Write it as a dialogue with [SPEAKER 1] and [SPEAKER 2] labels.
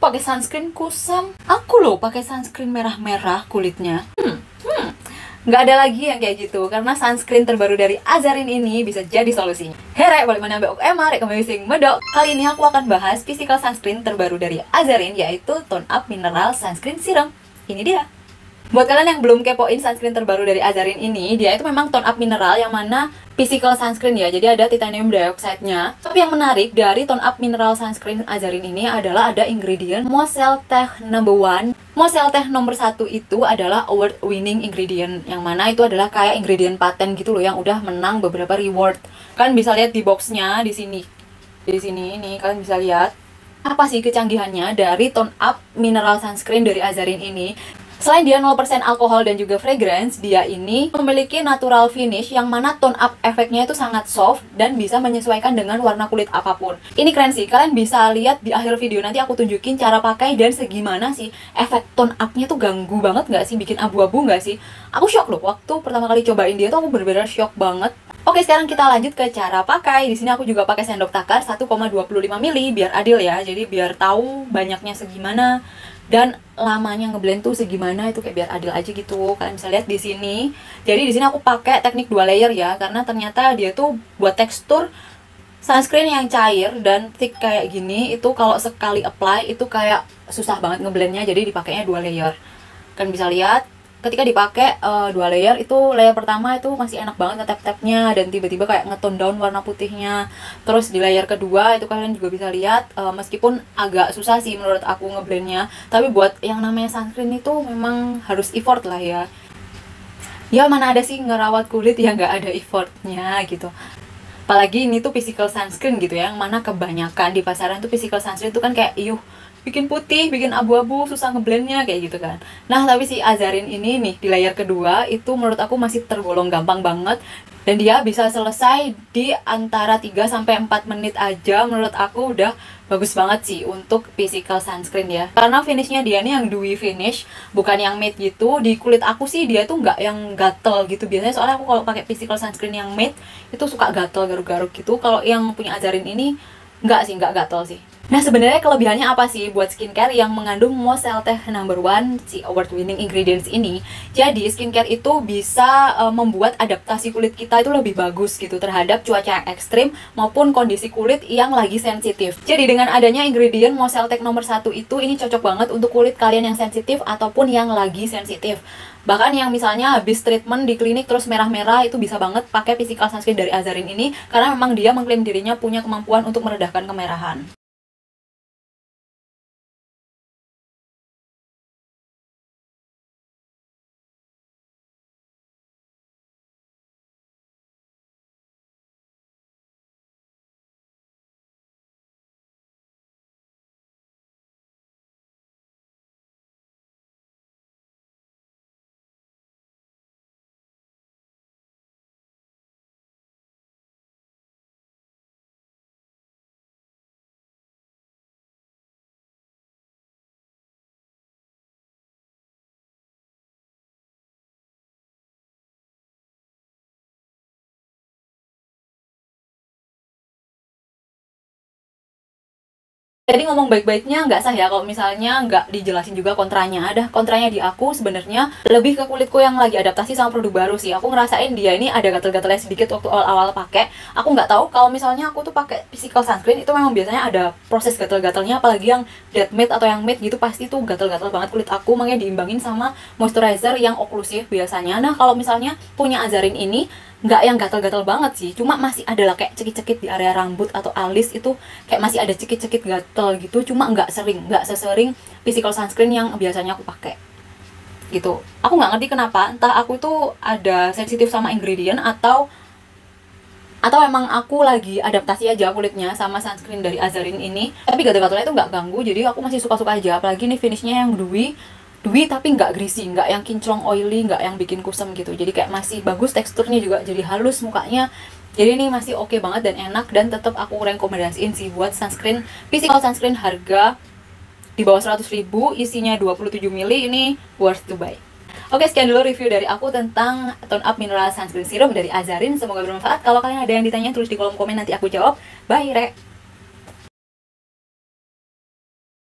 [SPEAKER 1] pakai sunscreen kusam. Aku loh pakai sunscreen merah-merah kulitnya. Nggak ada lagi yang kayak gitu, karena sunscreen terbaru dari Azarin ini bisa jadi solusinya. Here, balik mana mbak Emma, kembali sing medok. Kali ini aku akan bahas physical sunscreen terbaru dari Azarin, yaitu Tone Up Mineral Sunscreen Serum. Ini dia. Buat kalian yang belum kepoin sunscreen terbaru dari Azarin ini, dia itu memang tone up mineral yang mana physical sunscreen ya. Jadi ada titanium dioxide-nya. Tapi yang menarik dari tone up mineral sunscreen Azarin ini adalah ada ingredient Moseltech No.1. Moseltech nomor 1 itu adalah award winning ingredient, yang mana itu adalah kayak ingredient paten gitu loh, yang udah menang beberapa reward. Kalian bisa lihat di boxnya di sini. Di sini ini kalian bisa lihat apa sih kecanggihannya dari tone up mineral sunscreen dari Azarin ini. Selain dia 0% alkohol dan juga fragrance, dia ini memiliki natural finish yang mana tone up efeknya itu sangat soft dan bisa menyesuaikan dengan warna kulit apapun. Ini keren sih, kalian bisa lihat di akhir video, nanti aku tunjukin cara pakai dan segimana sih efek tone up-nya tuh ganggu banget nggak sih, bikin abu-abu nggak sih? Aku shock loh, waktu pertama kali cobain dia tuh aku bener-bener shock banget. Oke, sekarang kita lanjut ke cara pakai. Di sini aku juga pakai sendok takar 1,25 ml biar adil ya. Jadi biar tahu banyaknya segimana dan lamanya ngeblend tuh segimana, itu kayak biar adil aja gitu. Kalian bisa lihat di sini. Jadi di sini aku pakai teknik 2 layer ya, karena ternyata dia tuh buat tekstur sunscreen yang cair dan thick kayak gini itu kalau sekali apply itu kayak susah banget ngeblendnya, jadi dipakainya 2 layer. Kalian bisa lihat ketika dipakai 2 layer, itu layer pertama itu masih enak banget nge-tap-tapnya dan tiba-tiba kayak nge-tone down warna putihnya. Terus di layer kedua itu kalian juga bisa lihat meskipun agak susah sih menurut aku ngeblendnya, tapi buat yang namanya sunscreen itu memang harus effort lah ya. Ya mana ada sih ngerawat kulit yang nggak ada effortnya gitu. Apalagi ini tuh physical sunscreen gitu ya, yang mana kebanyakan di pasaran tuh physical sunscreen tuh kan kayak bikin putih, bikin abu-abu, susah ngeblendnya kayak gitu kan. Nah tapi si Azarin ini nih di layer kedua itu menurut aku masih tergolong gampang banget, dan dia bisa selesai di antara 3-4 menit aja. Menurut aku udah bagus banget sih untuk physical sunscreen ya, karena finishnya dia nih yang dewy finish, bukan yang matte gitu. Di kulit aku sih dia tuh nggak yang gatel gitu biasanya, soalnya aku kalau pakai physical sunscreen yang matte itu suka gatel, garuk-garuk gitu. Kalau yang punya Azarin ini nggak sih, nggak gatel sih. Nah sebenarnya kelebihannya apa sih buat skincare yang mengandung Moseltech No.1, si award winning ingredients ini? Jadi skincare itu bisa membuat adaptasi kulit kita itu lebih bagus gitu terhadap cuaca yang ekstrim maupun kondisi kulit yang lagi sensitif. Jadi dengan adanya ingredient Moseltech nomor 1 itu, ini cocok banget untuk kulit kalian yang sensitif ataupun yang lagi sensitif. Bahkan yang misalnya habis treatment di klinik terus merah-merah, itu bisa banget pakai physical sunscreen dari Azarin ini, karena memang dia mengklaim dirinya punya kemampuan untuk meredahkan kemerahan. Jadi ngomong baik-baiknya nggak sah ya kalau misalnya nggak dijelasin juga kontranya. Ada kontranya di aku sebenarnya lebih ke kulitku yang lagi adaptasi sama produk baru sih. Aku ngerasain dia ini ada gatal-gatalnya sedikit waktu awal-awal pakai. Aku nggak tahu kalau misalnya aku tuh pakai physical sunscreen itu memang biasanya ada proses gatal-gatalnya, apalagi yang dead matte atau yang matte gitu pasti tuh gatal-gatal banget kulit aku, makanya diimbangin sama moisturizer yang oklusif biasanya. Nah kalau misalnya punya Azarin ini nggak yang gatal-gatal banget sih, cuma masih ada lah kayak cekit-cekit di area rambut atau alis, itu kayak masih ada cekit-cekit gatal gitu, cuma nggak sesering physical sunscreen yang biasanya aku pakai gitu. Aku nggak ngerti kenapa, entah aku tuh ada sensitif sama ingredient atau emang aku lagi adaptasi aja kulitnya sama sunscreen dari Azarin ini. Tapi gatal-gatalnya itu nggak ganggu, jadi aku masih suka-suka aja. Apalagi nih finishnya yang dewy tapi nggak greasy, nggak yang kinclong oily, nggak yang bikin kusam gitu. Jadi kayak masih bagus, teksturnya juga jadi halus mukanya. Jadi ini masih oke banget dan enak, dan tetap aku rekomendasiin sih buat sunscreen, physical sunscreen harga di bawah 100.000, isinya 27 ml, ini worth to buy. Oke, sekian dulu review dari aku tentang Tone Up Mineral Sunscreen Serum dari Azarin. Semoga bermanfaat. Kalau kalian ada yang ditanya, tulis di kolom komen, nanti aku jawab. Bye, Re!